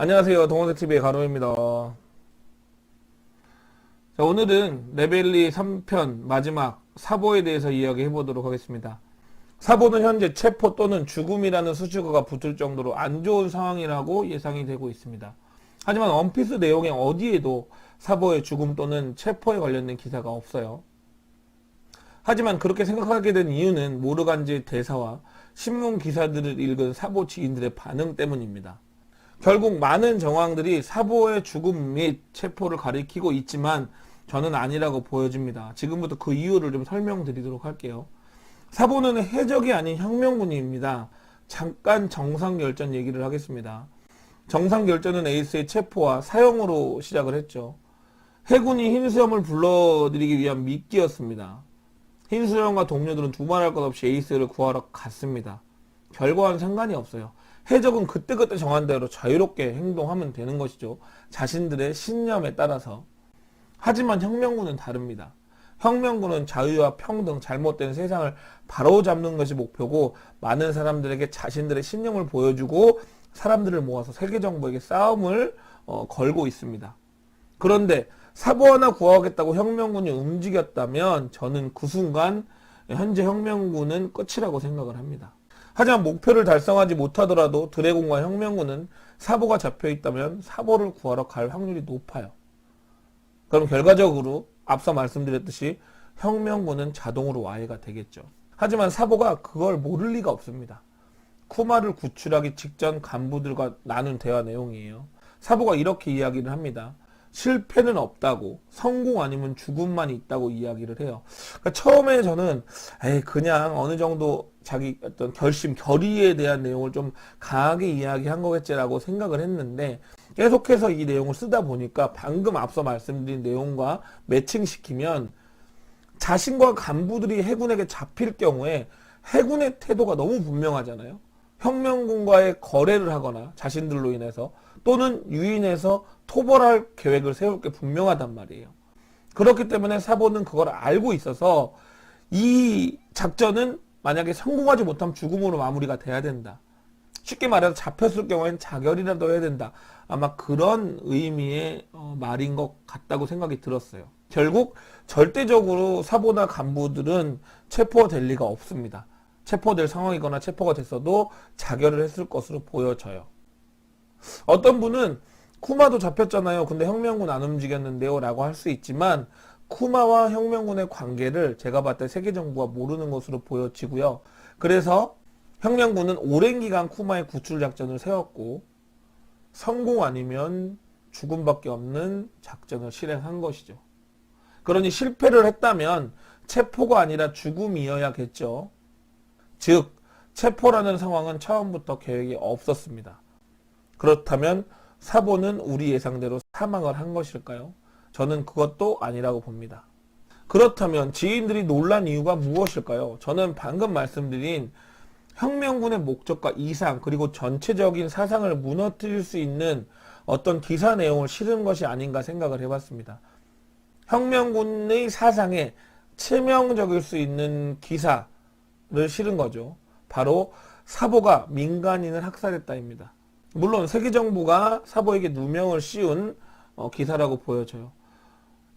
안녕하세요. 동원대TV의 가로입니다. 자, 오늘은 레벨리 3편 마지막 사보에 대해서 이야기해 보도록 하겠습니다. 사보는 현재 체포 또는 죽음이라는 수식어가 붙을 정도로 안 좋은 상황이라고 예상이 되고 있습니다. 하지만 원피스 내용의 어디에도 사보의 죽음 또는 체포에 관련된 기사가 없어요. 하지만 그렇게 생각하게 된 이유는 모르간지의 대사와 신문 기사들을 읽은 사보 지인들의 반응 때문입니다. 결국 많은 정황들이 사보의 죽음 및 체포를 가리키고 있지만 저는 아니라고 보여집니다. 지금부터 그 이유를 좀 설명드리도록 할게요. 사보는 해적이 아닌 혁명군입니다. 잠깐 정상결전 얘기를 하겠습니다. 정상결전은 에이스의 체포와 사형으로 시작을 했죠. 해군이 흰수염을 불러들이기 위한 미끼였습니다. 흰수염과 동료들은 두말할 것 없이 에이스를 구하러 갔습니다. 결과와는 상관이 없어요. 해적은 그때그때 정한 대로 자유롭게 행동하면 되는 것이죠. 자신들의 신념에 따라서. 하지만 혁명군은 다릅니다. 혁명군은 자유와 평등, 잘못된 세상을 바로잡는 것이 목표고 많은 사람들에게 자신들의 신념을 보여주고 사람들을 모아서 세계정부에게 싸움을 걸고 있습니다. 그런데 사보 하나 구하겠다고 혁명군이 움직였다면 저는 그 순간 현재 혁명군은 끝이라고 생각을 합니다. 하지만 목표를 달성하지 못하더라도 드래곤과 혁명군은 사보가 잡혀있다면 사보를 구하러 갈 확률이 높아요. 그럼 결과적으로 앞서 말씀드렸듯이 혁명군은 자동으로 와해가 되겠죠. 하지만 사보가 그걸 모를 리가 없습니다. 쿠마를 구출하기 직전 간부들과 나눈 대화 내용이에요. 사보가 이렇게 이야기를 합니다. 실패는 없다고, 성공 아니면 죽음만 있다고 이야기를 해요. 그러니까 처음에 저는 그냥 어느 정도 자기 어떤 결심, 결의에 대한 내용을 좀 강하게 이야기한 거겠지라고 생각을 했는데 계속해서 이 내용을 쓰다 보니까 방금 앞서 말씀드린 내용과 매칭시키면 자신과 간부들이 해군에게 잡힐 경우에 해군의 태도가 너무 분명하잖아요. 혁명군과의 거래를 하거나 자신들로 인해서 또는 유인해서 토벌할 계획을 세울 게 분명하단 말이에요. 그렇기 때문에 사보는 그걸 알고 있어서 이 작전은 만약에 성공하지 못하면 죽음으로 마무리가 돼야 된다. 쉽게 말해서 잡혔을 경우에는 자결이라도 해야 된다. 아마 그런 의미의 말인 것 같다고 생각이 들었어요. 결국 절대적으로 사보나 간부들은 체포될 리가 없습니다. 체포될 상황이거나 체포가 됐어도 자결을 했을 것으로 보여져요. 어떤 분은 쿠마도 잡혔잖아요. 근데 혁명군 안 움직였는데요 라고 할 수 있지만 쿠마와 혁명군의 관계를 제가 봤을 때 세계정부가 모르는 것으로 보여지고요. 그래서 혁명군은 오랜 기간 쿠마의 구출 작전을 세웠고 성공 아니면 죽음밖에 없는 작전을 실행한 것이죠. 그러니 실패를 했다면 체포가 아니라 죽음이어야겠죠. 즉 체포라는 상황은 처음부터 계획이 없었습니다. 그렇다면 사보는 우리 예상대로 사망을 한 것일까요? 저는 그것도 아니라고 봅니다. 그렇다면 지인들이 놀란 이유가 무엇일까요? 저는 방금 말씀드린 혁명군의 목적과 이상 그리고 전체적인 사상을 무너뜨릴 수 있는 어떤 기사 내용을 실은 것이 아닌가 생각을 해봤습니다. 혁명군의 사상에 치명적일 수 있는 기사를 실은 거죠. 바로 사보가 민간인을 학살했다입니다. 물론 세계정부가 사보에게 누명을 씌운 기사라고 보여져요.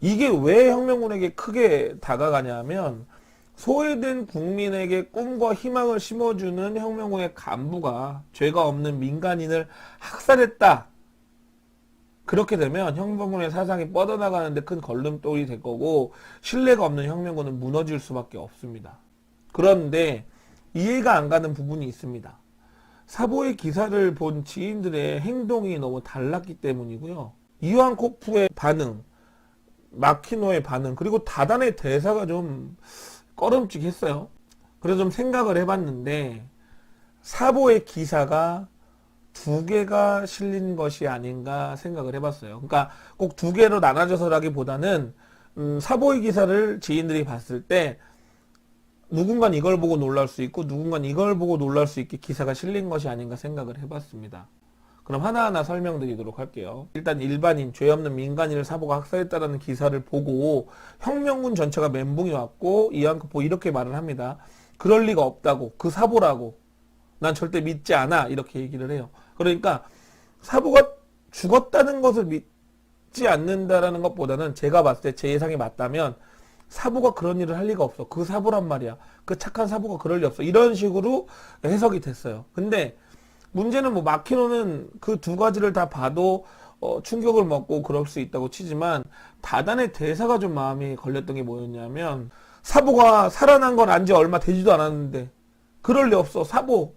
이게 왜 혁명군에게 크게 다가가냐 하면 소외된 국민에게 꿈과 희망을 심어주는 혁명군의 간부가 죄가 없는 민간인을 학살했다. 그렇게 되면 혁명군의 사상이 뻗어나가는데 큰 걸림돌이 될 거고 신뢰가 없는 혁명군은 무너질 수밖에 없습니다. 그런데 이해가 안 가는 부분이 있습니다. 사보의 기사를 본 지인들의 행동이 너무 달랐기 때문이고요. 이완코프의 반응, 마키노의 반응, 그리고 다단의 대사가 좀 꺼름직했어요. 그래서 좀 생각을 해봤는데 사보의 기사가 두 개가 실린 것이 아닌가 생각을 해봤어요. 그러니까 꼭 두 개로 나눠져서라기보다는 사보의 기사를 지인들이 봤을 때 누군가는 이걸 보고 놀랄 수 있고 누군가는 이걸 보고 놀랄 수 있게 기사가 실린 것이 아닌가 생각을 해봤습니다. 그럼 하나하나 설명드리도록 할게요. 일단 일반인, 죄 없는 민간인을 사보가 학살했다라는 기사를 보고 혁명군 전체가 멘붕이 왔고 이완코프 이렇게 말을 합니다. 그럴 리가 없다고, 그 사보라고, 난 절대 믿지 않아, 이렇게 얘기를 해요. 그러니까 사보가 죽었다는 것을 믿지 않는다라는 것보다는 제가 봤을 때 제 예상이 맞다면 사보가 그런 일을 할 리가 없어. 그 사보란 말이야. 그 착한 사보가 그럴 리 없어. 이런 식으로 해석이 됐어요. 근데 문제는 뭐 마키노는 그 두 가지를 다 봐도 충격을 먹고 그럴 수 있다고 치지만 다단의 대사가 좀 마음이 걸렸던 게 뭐였냐면 사보가 살아난 건 안지 얼마 되지도 않았는데 그럴 리 없어. 사보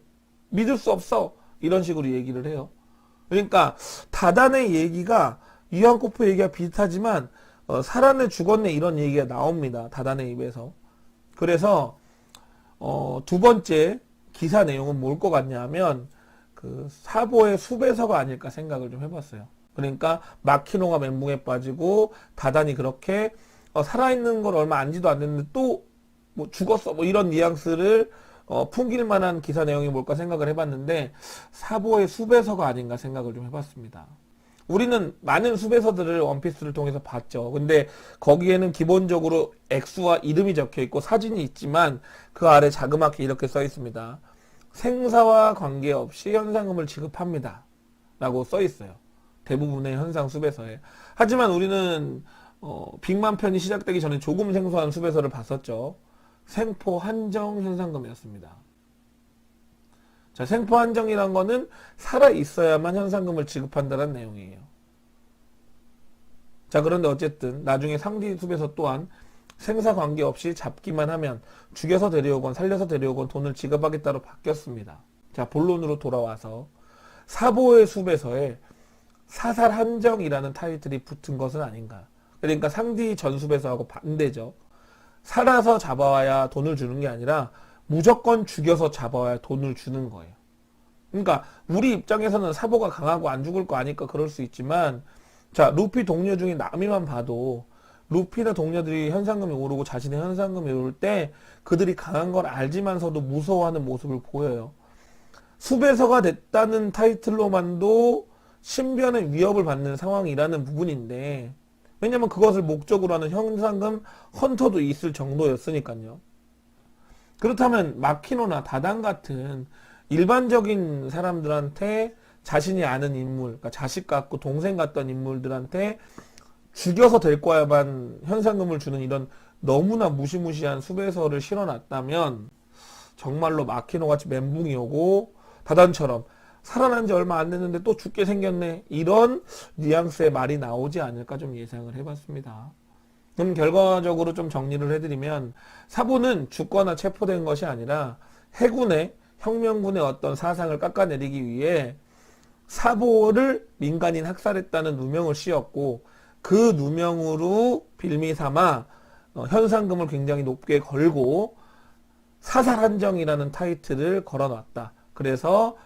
믿을 수 없어. 이런 식으로 얘기를 해요. 그러니까 다단의 얘기가 이완코프 얘기가 비슷하지만 살았네 죽었네 이런 얘기가 나옵니다. 다단의 입에서. 그래서 두 번째 기사 내용은 뭘 것 같냐면 그 사보의 수배서가 아닐까 생각을 좀 해봤어요. 그러니까 마키노가 멘붕에 빠지고 다단이 그렇게 살아있는 걸 얼마 안지도 않았는데 또 뭐 죽었어 뭐 이런 뉘앙스를 풍길 만한 기사 내용이 뭘까 생각을 해봤는데 사보의 수배서가 아닌가 생각을 좀 해봤습니다. 우리는 많은 수배서들을 원피스를 통해서 봤죠. 근데 거기에는 기본적으로 액수와 이름이 적혀 있고 사진이 있지만 그 아래 자그맣게 이렇게 써 있습니다. 생사와 관계없이 현상금을 지급합니다. 라고 써 있어요. 대부분의 현상 수배서에. 하지만 우리는 빅만 편이 시작되기 전에 조금 생소한 수배서를 봤었죠. 생포 한정 현상금이었습니다. 자, 생포 한정이란 거는 살아 있어야만 현상금을 지급한다는 내용이에요. 자, 그런데 어쨌든 나중에 상디 수배서 또한 생사 관계없이 잡기만 하면 죽여서 데려오건 살려서 데려오건 돈을 지급하겠다로 바뀌었습니다. 자, 본론으로 돌아와서 사보의 수배서에 사살 한정이라는 타이틀이 붙은 것은 아닌가. 그러니까 상디 전수배서하고 반대죠. 살아서 잡아와야 돈을 주는 게 아니라 무조건 죽여서 잡아와야 돈을 주는 거예요. 그러니까 우리 입장에서는 사보가 강하고 안 죽을 거 아니까 그럴 수 있지만 자, 루피 동료 중에 나미만 봐도 루피나 동료들이 현상금이 오르고 자신의 현상금이 오를 때 그들이 강한 걸 알지만서도 무서워하는 모습을 보여요. 수배서가 됐다는 타이틀로만도 신변의 위협을 받는 상황이라는 부분인데 왜냐면 그것을 목적으로 하는 현상금 헌터도 있을 정도였으니까요. 그렇다면 마키노나 다단 같은 일반적인 사람들한테 자신이 아는 인물, 그러니까 자식 같고 동생 같던 인물들한테 죽여서 될 거야만 현상금을 주는 이런 너무나 무시무시한 수배서를 실어놨다면 정말로 마키노 같이 멘붕이 오고 다단처럼 살아난 지 얼마 안 됐는데 또 죽게 생겼네 이런 뉘앙스의 말이 나오지 않을까 좀 예상을 해봤습니다. 그럼 결과적으로 좀 정리를 해드리면 사보는 죽거나 체포된 것이 아니라 해군의 혁명군의 어떤 사상을 깎아내리기 위해 사보를 민간인 학살했다는 누명을 씌웠고 그 누명으로 빌미 삼아 현상금을 굉장히 높게 걸고 사살 한정이라는 타이틀을 걸어놨다. 그래서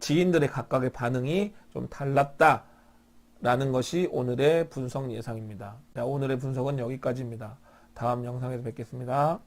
지인들의 각각의 반응이 좀 달랐다라는 것이 오늘의 분석 예상입니다. 자, 오늘의 분석은 여기까지입니다. 다음 영상에서 뵙겠습니다.